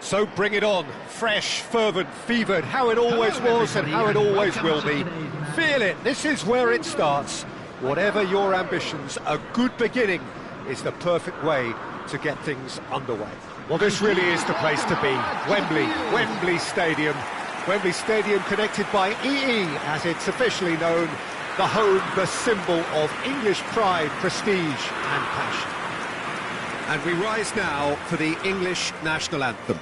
So bring it on, fresh, fervent, fevered, how it always was and how it always will be. Feel it, this is where it starts. Whatever your ambitions, a good beginning is the perfect way to get things underway. Well, this really is the place to be. Wembley Stadium. Wembley Stadium connected by EE, as it's officially known, the home, the symbol of English pride, prestige and passion. And we rise now for the English national anthem.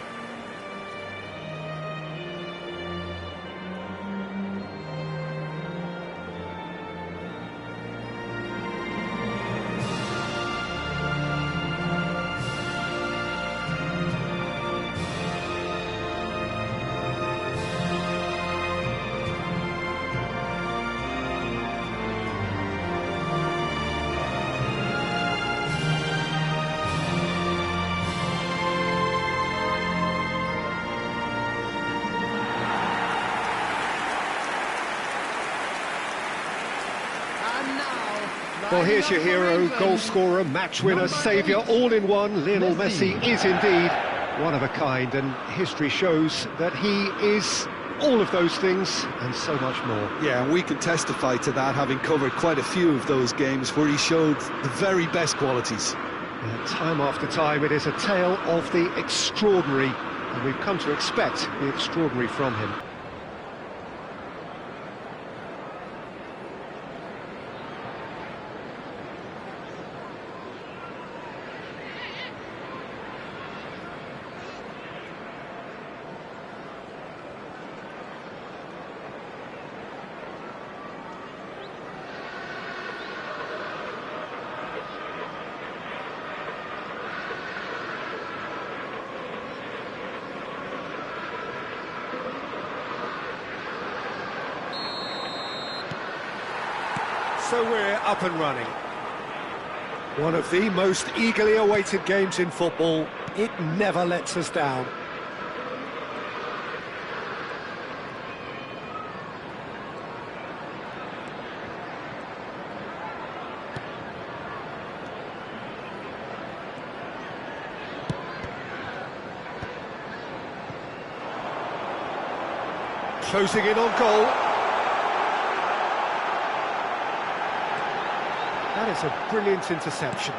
Well, here's your hero, goal scorer, match winner, saviour, all in one. Lionel Messi is indeed one of a kind, and history shows that he is all of those things and so much more. Yeah, and we can testify to that, having covered quite a few of those games where he showed the very best qualities. Time after time, it is a tale of the extraordinary, and we've come to expect the extraordinary from him. So we're up and running. One of the most eagerly awaited games in football. It never lets us down. Closing in on goal. That is a brilliant interception.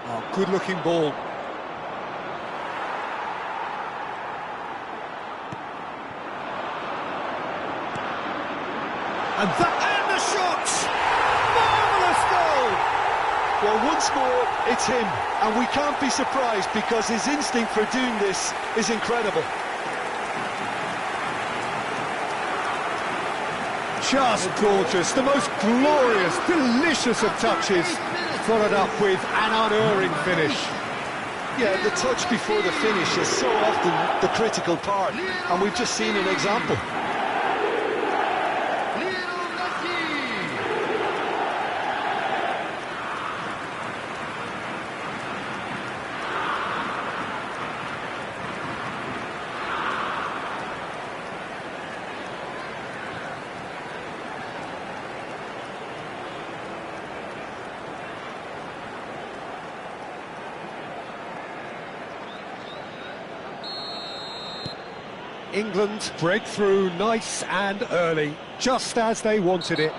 Oh, good-looking ball. And the shot! Marvellous goal! Well, once more, it's him. And we can't be surprised because his instinct for doing this is incredible. Just gorgeous, the most glorious, delicious of touches, followed up with an unerring finish. Yeah, the touch before the finish is so often the critical part, and we've just seen an example. England break through nice and early, just as they wanted it.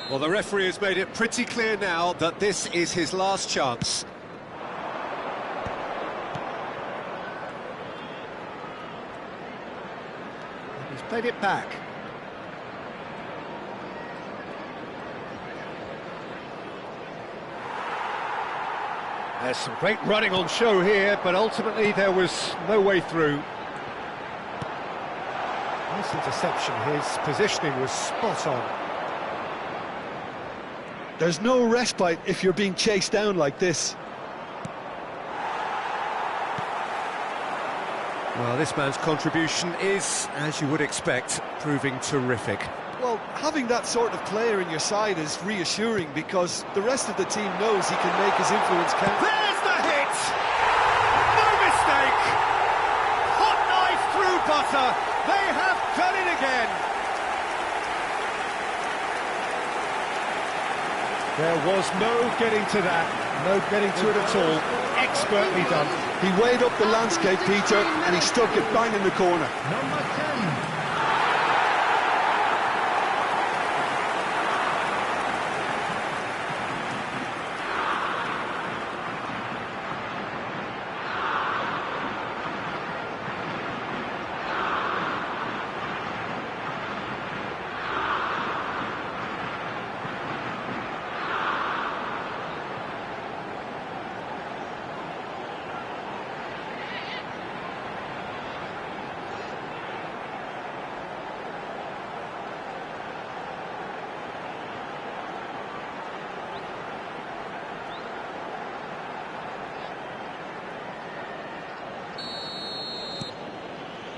Well, the referee has made it pretty clear now that this is his last chance. He's played it back. There's some great running on show here, but ultimately there was no way through. Nice interception, his positioning was spot on. There's no respite if you're being chased down like this. Well, this man's contribution is, as you would expect, proving terrific. Well, having that sort of player in your side is reassuring because the rest of the team knows he can make his influence count. There's the hit! No mistake! Hot knife through butter! There was no getting to that, no getting to it at all. Expertly done. He weighed up the landscape, Peter, and he stuck it bang in the corner. Number 10.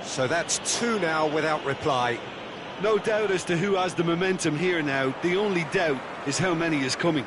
So that's two now without reply. No doubt as to who has the momentum here now. The only doubt is how many is coming.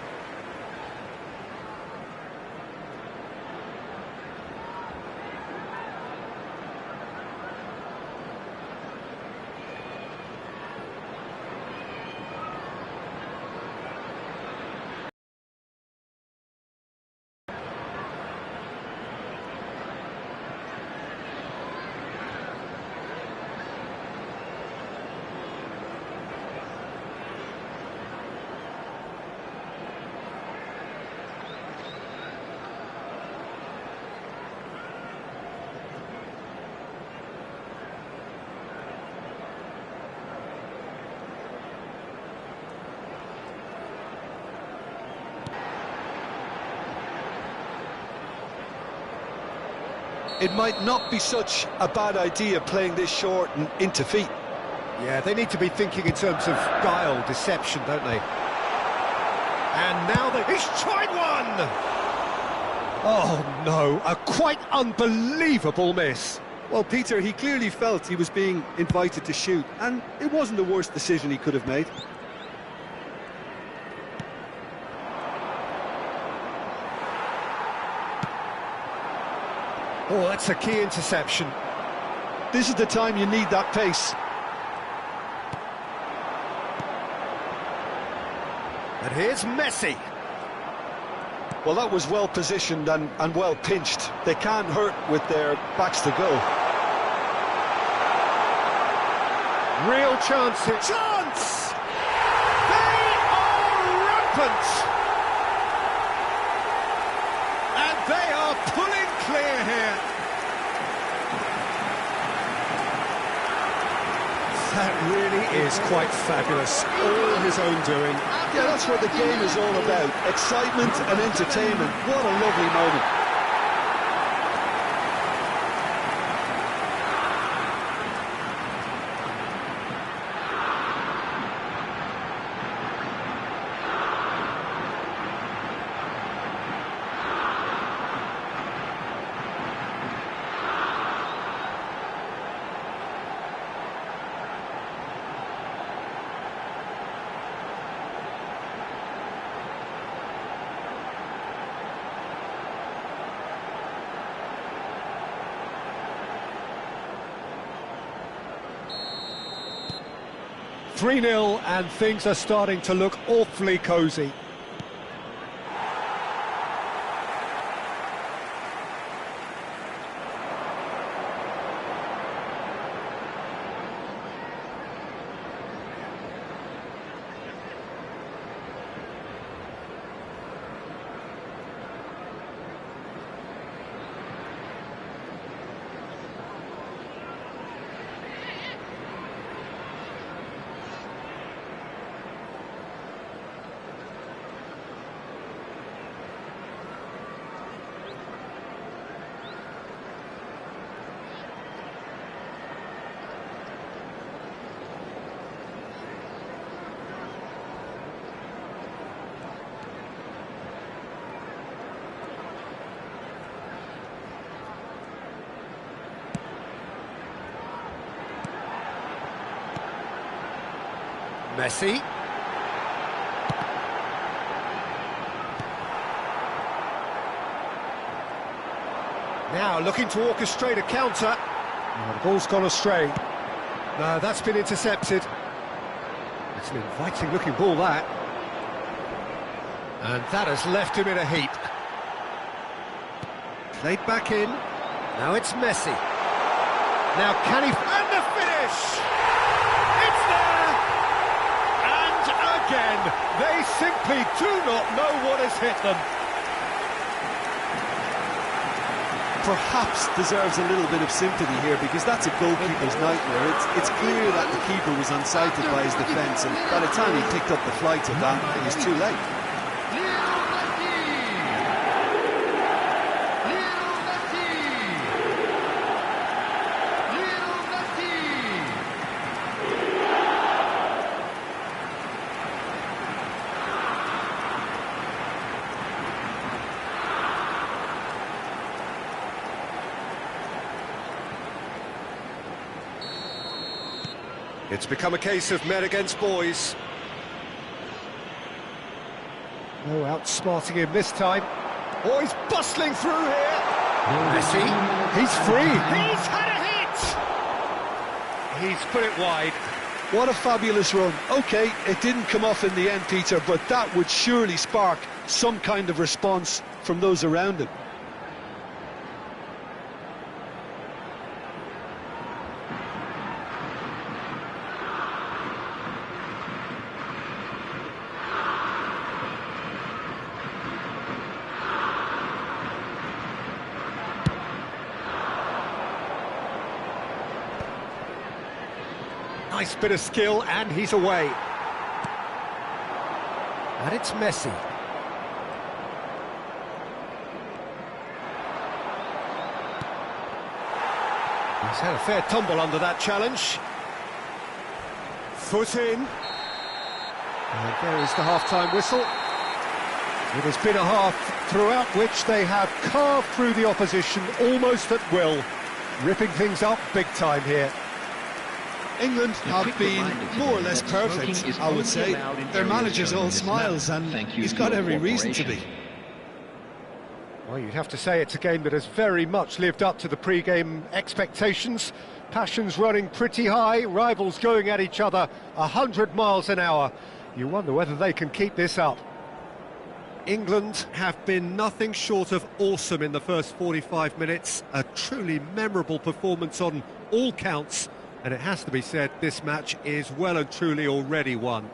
It might not be such a bad idea playing this short and into feet. Yeah, they need to be thinking in terms of guile, deception, don't they? And now he's tried one! Oh no, a quite unbelievable miss. Well, Peter, he clearly felt he was being invited to shoot, and it wasn't the worst decision he could have made. Oh, that's a key interception. This is the time you need that pace. And here's Messi. Well, that was well positioned and well pinched. They can't hurt with their backs to goal. Real chances. Chance! They are rampant! And they are pulling clear here. That really is quite fabulous. All his own doing. Yeah, that's what the game is all about. Excitement and entertainment. What a lovely moment. Three-0, and things are starting to look awfully cosy. Messi. Now looking to orchestrate a counter. Oh, the ball's gone astray. No, that's been intercepted. It's an inviting looking ball, that. And that has left him in a heap. Played back in. Now it's Messi. Now can he... And the finish! It's there! And again, they simply do not know what has hit them. Perhaps deserves a little bit of sympathy here, because that's a goalkeeper's nightmare. It's clear that the keeper was unsighted by his defence, and by the time he picked up the flight of that, it was too late. It's become a case of men against boys. No outsmarting him this time. Oh, he's bustling through here. Messi, he's free. He's had a hit. He's put it wide. What a fabulous run. OK, it didn't come off in the end, Peter, but that would surely spark some kind of response from those around him. Nice bit of skill, and he's away. And it's Messi. He's had a fair tumble under that challenge. Foot in. And there is the half-time whistle. It has been a half throughout which they have carved through the opposition almost at will, ripping things up big time here. England have been more or less perfect, I would say. Their manager's all smiles, and he's got every reason to be. Well, you'd have to say it's a game that has very much lived up to the pre-game expectations. Passions running pretty high, rivals going at each other 100 miles an hour. You wonder whether they can keep this up. England have been nothing short of awesome in the first 45 minutes. A truly memorable performance on all counts. And it has to be said, this match is well and truly already won.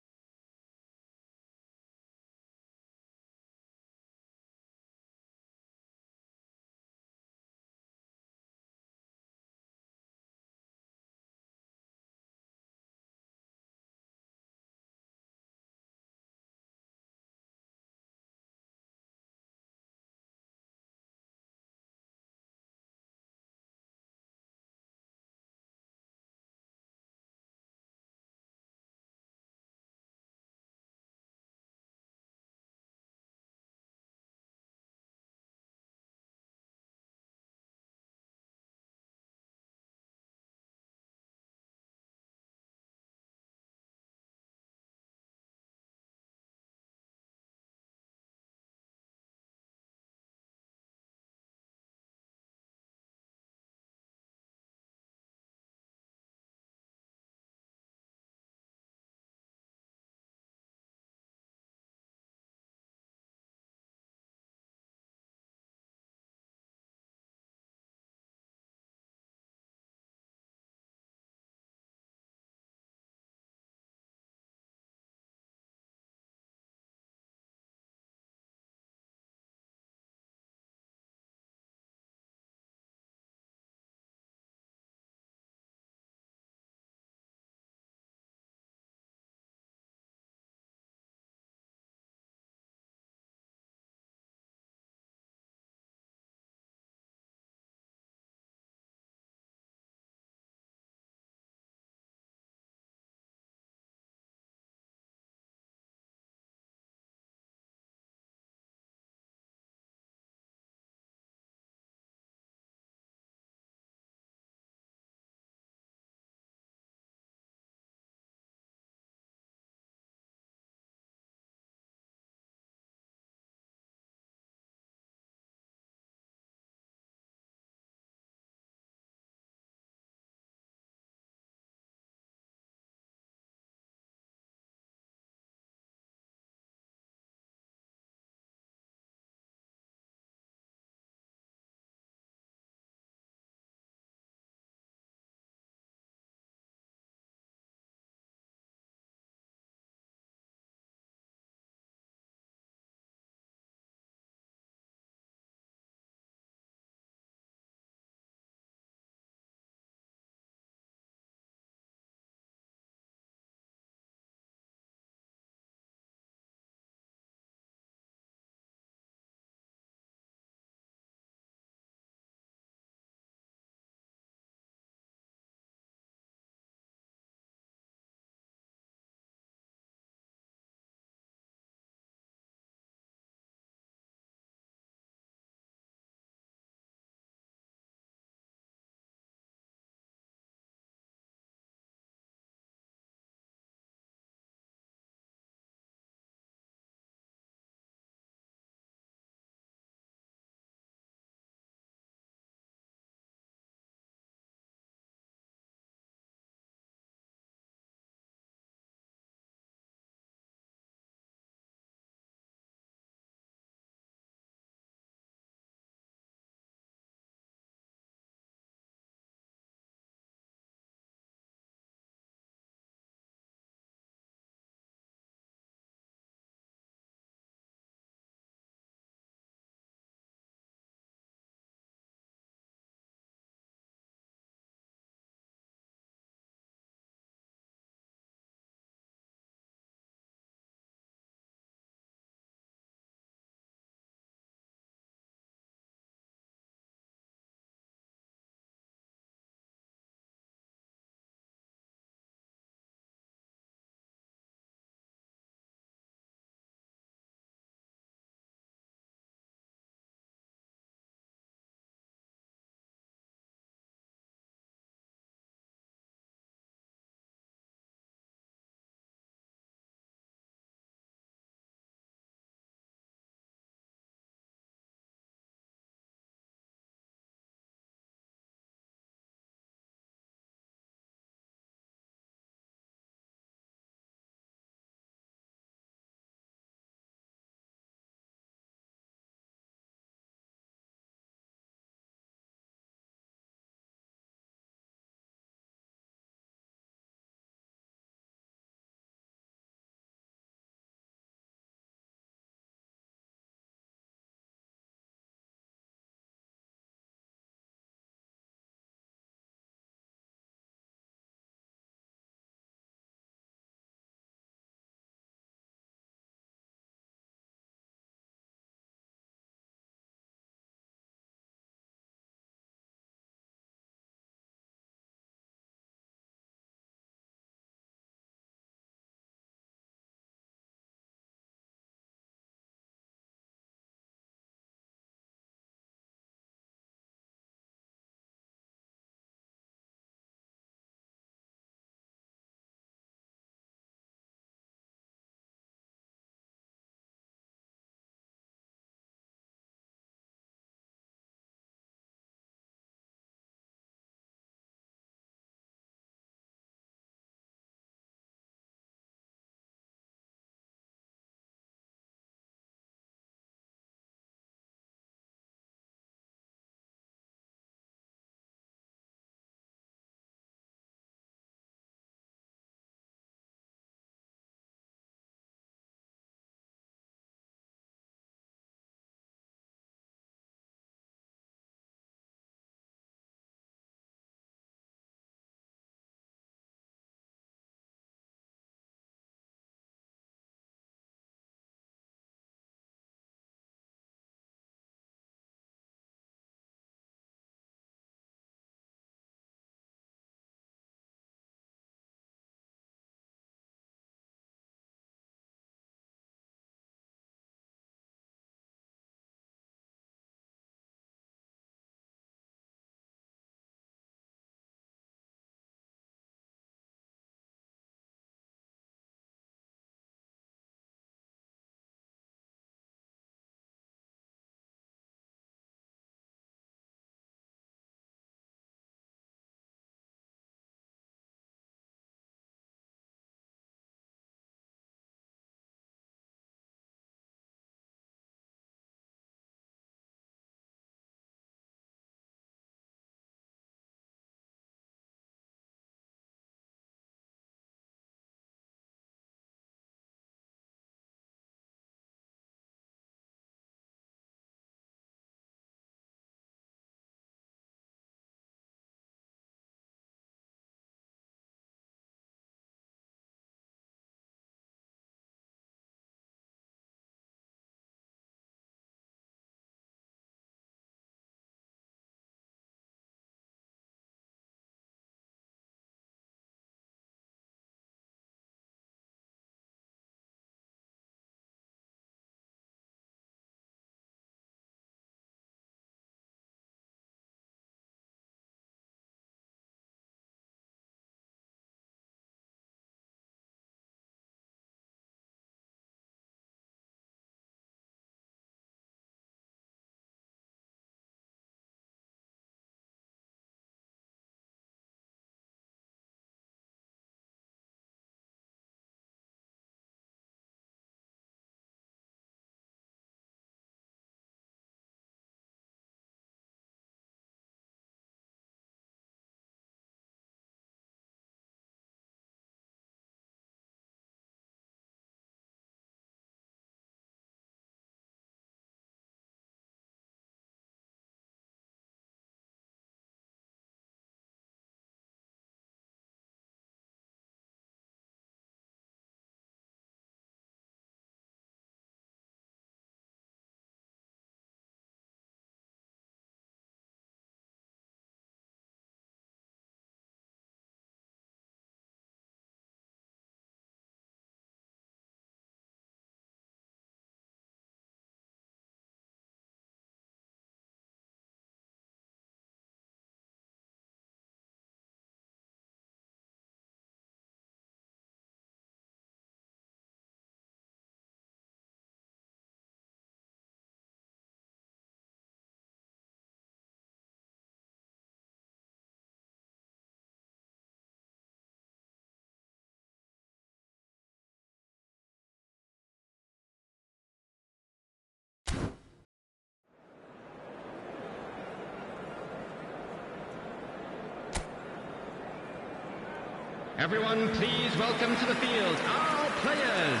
Everyone, please welcome to the field our players.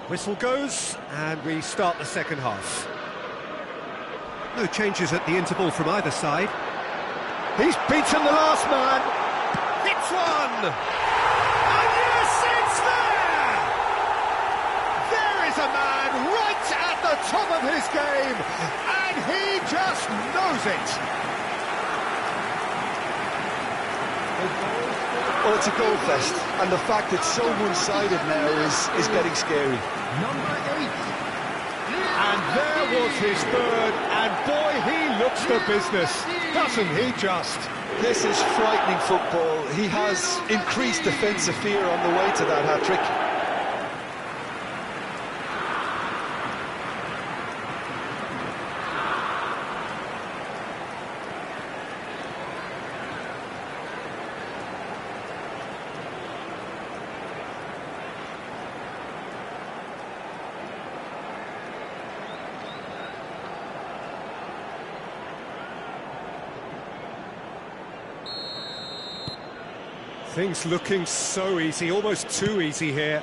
Whistle goes, and we start the second half. No changes at the interval from either side. He's beaten the last man. Hits one. And yes, it's there! There is a man right at the top of his game, and he just knows it. Well, it's a goal fest, and the fact it's so one-sided now is getting scary. Number 8. And there was his third, and boy, he looks the business, doesn't he just? This is frightening football. He has increased defensive fear on the way to that hat-trick. Things looking so easy, almost too easy here.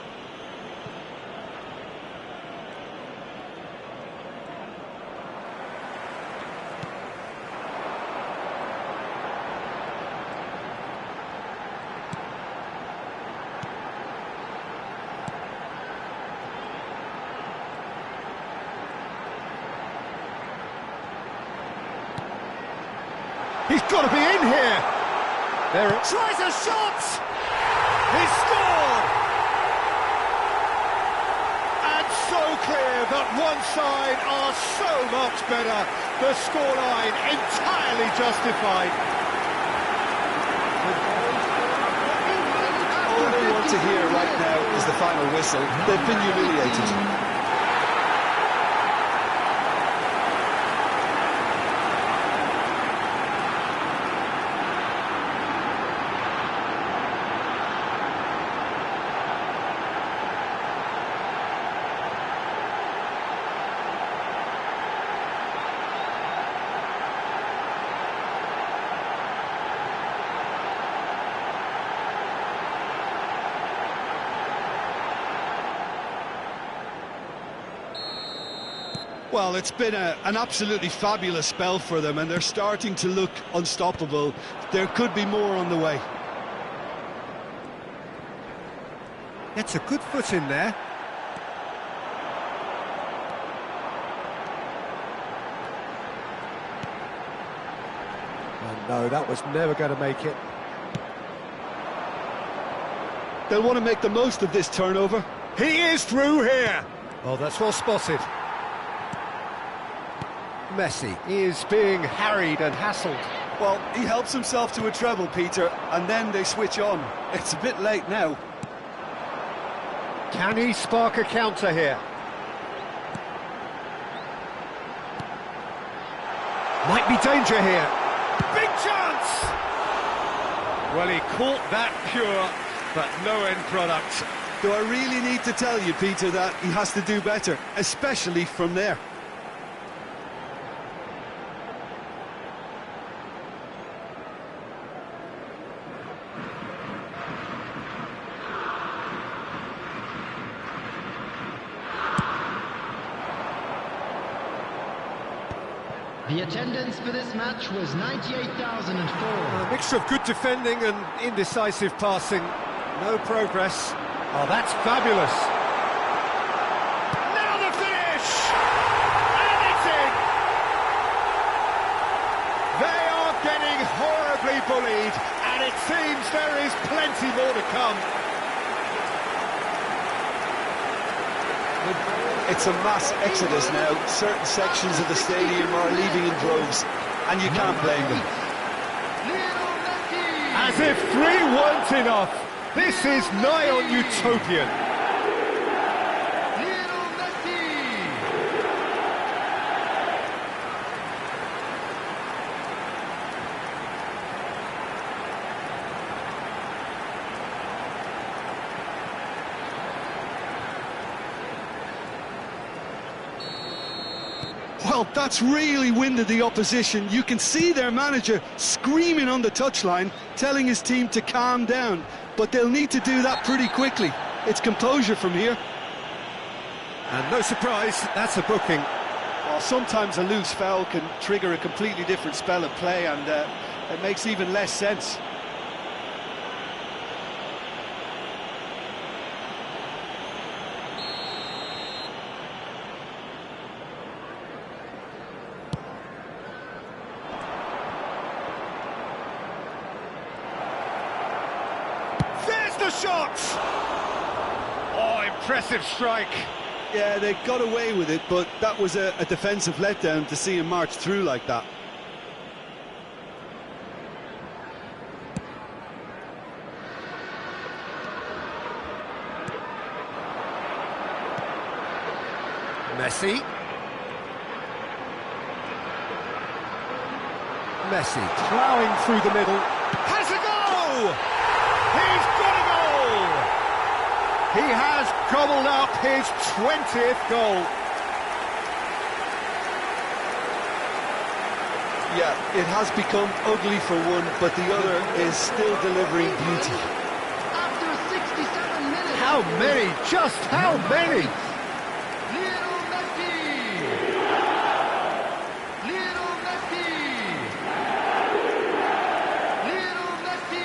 He's got to be in here! There it tries a shot! He scored! And so clear that one side are so much better. The scoreline entirely justified. All they want to hear right now is the final whistle. They've been humiliated. Well, it's been an absolutely fabulous spell for them, and they're starting to look unstoppable. There could be more on the way. Gets a good foot in there. Oh no, that was never going to make it. They'll want to make the most of this turnover. He is through here. Oh, that's well spotted. Messi is being harried and hassled. Well, he helps himself to a treble, Peter, and then they switch on. It's a bit late now. Can he spark a counter here? Might be danger here. Big chance! Well, he caught that pure, but no end product. Do I really need to tell you, Peter, that he has to do better, especially from there? The attendance for this match was 98,004. A mixture of good defending and indecisive passing. No progress. Oh, that's fabulous. Now the finish! And it's in! They are getting horribly bullied, and it seems there is plenty more to come. It's a mass exodus now. Certain sections of the stadium are leaving in droves, and you can't blame them. As if 3 weren't enough, this is nigh on utopian. Well, that's really winded the opposition. You can see their manager screaming on the touchline, telling his team to calm down. But they'll need to do that pretty quickly. It's composure from here. And no surprise, that's a booking. Well, sometimes a loose foul can trigger a completely different spell of play, and it makes even less sense. There's the shot! Oh, impressive strike. Yeah, they got away with it, but that was a defensive letdown to see him march through like that. Messi. Messi ploughing through the middle. Has a goal! He's got a goal! He has gobbled up his 20th goal. Yeah, it has become ugly for one, but the other is still delivering beauty. After 67 minutes. How many? Just how many? Lionel Messi. Lionel Messi. Lionel Messi.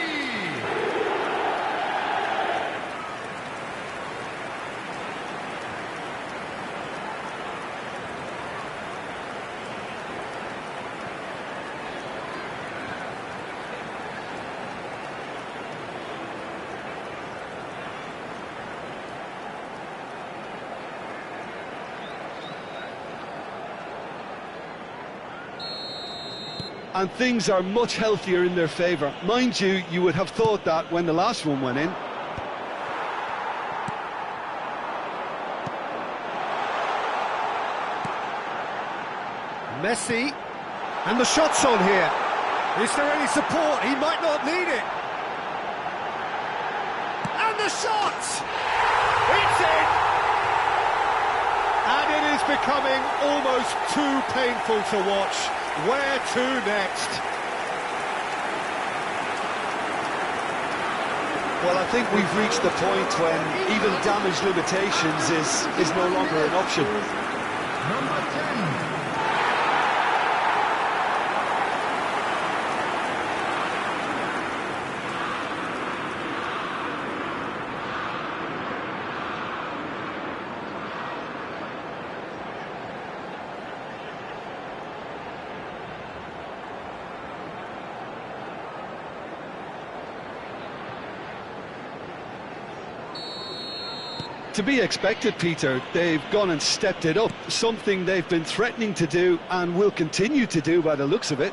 And things are much healthier in their favour. Mind you, you would have thought that when the last one went in. Messi. And the shot's on here. Is there any support? He might not need it. And the shot! It's in! And it is becoming almost too painful to watch. Where to next? Well, I think we've reached the point when even damage limitations is no longer an option. Number 10. To be expected, Peter. They've gone and stepped it up, something they've been threatening to do and will continue to do by the looks of it.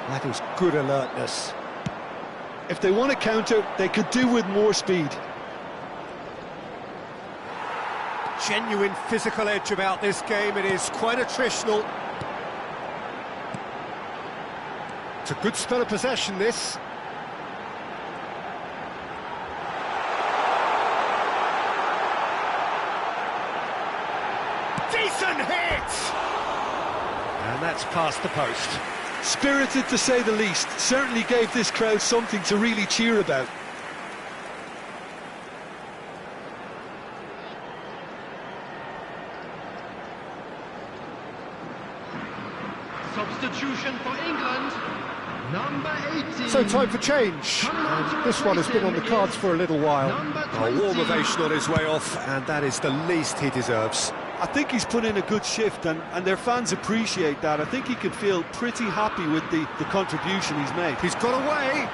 That is good alertness. If they want to counter, they could do with more speed. Genuine physical edge about this game. It is quite attritional. It's a good spell of possession, this. Decent hit! And that's past the post. Spirited, to say the least. Certainly gave this crowd something to really cheer about. Substitution for England. Number 18. So time for change. And this one has been on the cards for a little while. A warm ovation on his way off, and that is the least he deserves. I think he's put in a good shift, and their fans appreciate that. I think he can feel pretty happy with the contribution he's made. He's got away.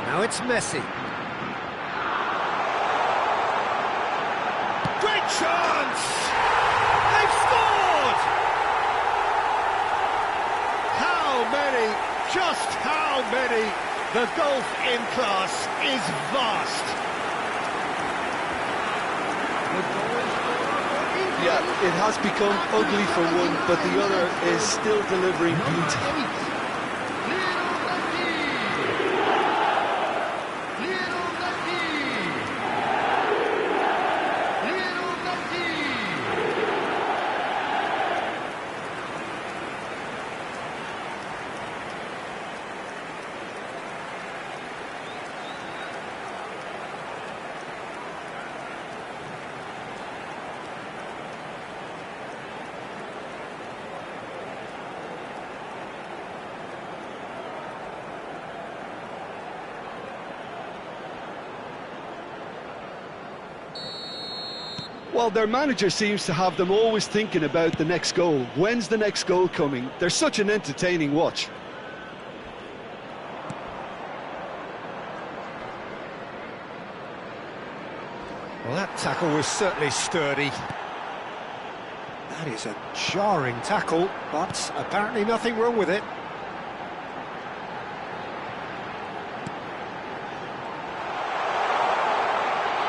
Now it's Messi. Great chance! They've scored! How many? Just how many? The gulf in class is vast. Yeah, it has become ugly for one, but the other is still delivering beauty. Lionel Messi. Well, their manager seems to have them always thinking about the next goal. When's the next goal coming? They're such an entertaining watch. Well, that tackle was certainly sturdy. That is a jarring tackle, but apparently nothing wrong with it.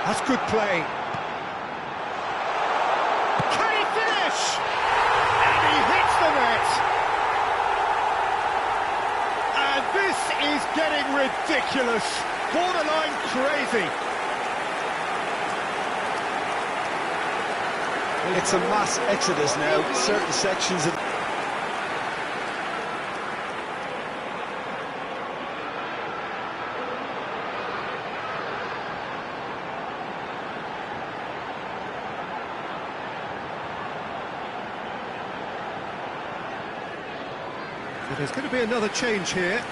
That's good play. Can he finish? And he hits the net. And this is getting ridiculous. Borderline crazy. It's a mass exodus now. Certain sections of... There's going to be another change here.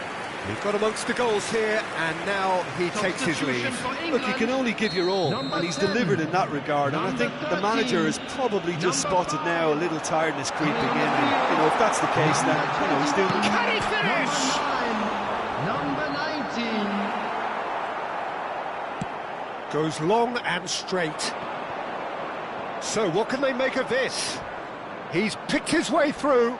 He got amongst the goals here, and now he takes his leave. Look, you can only give your all, and he's delivered in that regard. And I think the manager has probably just spotted now a little tiredness creeping in. And, you know, if that's the case, then, you know, he's doing... Can he finish? Number 19. Goes long and straight. So what can they make of this? He's picked his way through.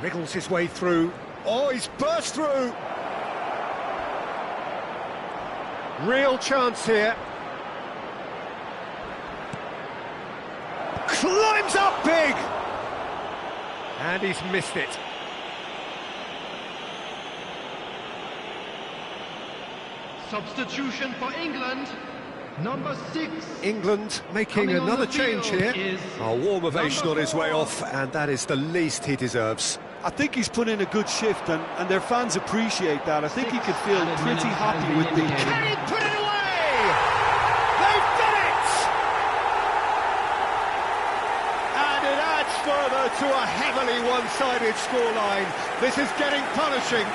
Wriggles his way through. Oh, he's burst through. Real chance here. Climbs up big. And he's missed it. Substitution for England. Number 6. England making Coming on another the change field here. is A warm ovation on his way off, and that is the least he deserves. I think he's put in a good shift, and their fans appreciate that. I think he could feel pretty happy with the... Can he put it away? They've done it! And it adds further to a heavily one-sided scoreline. This is getting punishing.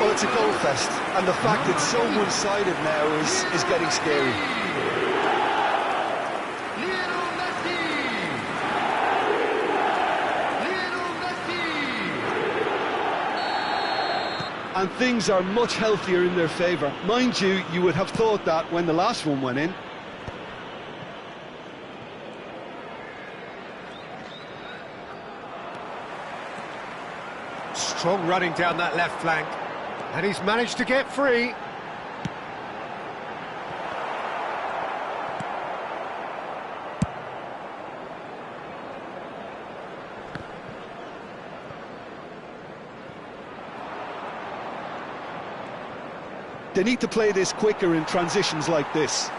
Well, it's a goal fest, and the fact it's so one-sided now is getting scary. And things are much healthier in their favour. Mind you, you would have thought that when the last one went in. Strong running down that left flank. And he's managed to get free. They need to play this quicker in transitions like this.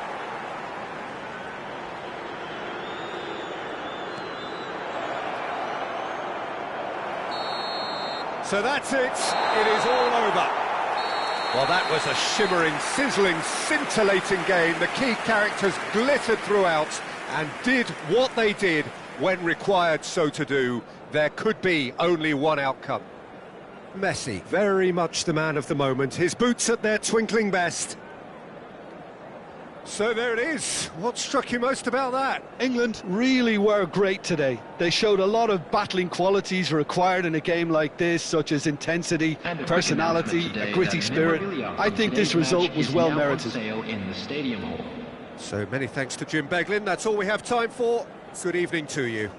So that's it. It is all over. Well, that was a shimmering, sizzling, scintillating game. The key characters glittered throughout and did what they did when required so to do. There could be only one outcome. Messi, very much the man of the moment. His boots at their twinkling best. So there it is. What struck you most about that? England really were great today. They showed a lot of battling qualities required in a game like this, such as intensity, personality, a gritty spirit. I think this result was well merited. So many thanks to Jim Beglin. That's all we have time for. Good evening to you.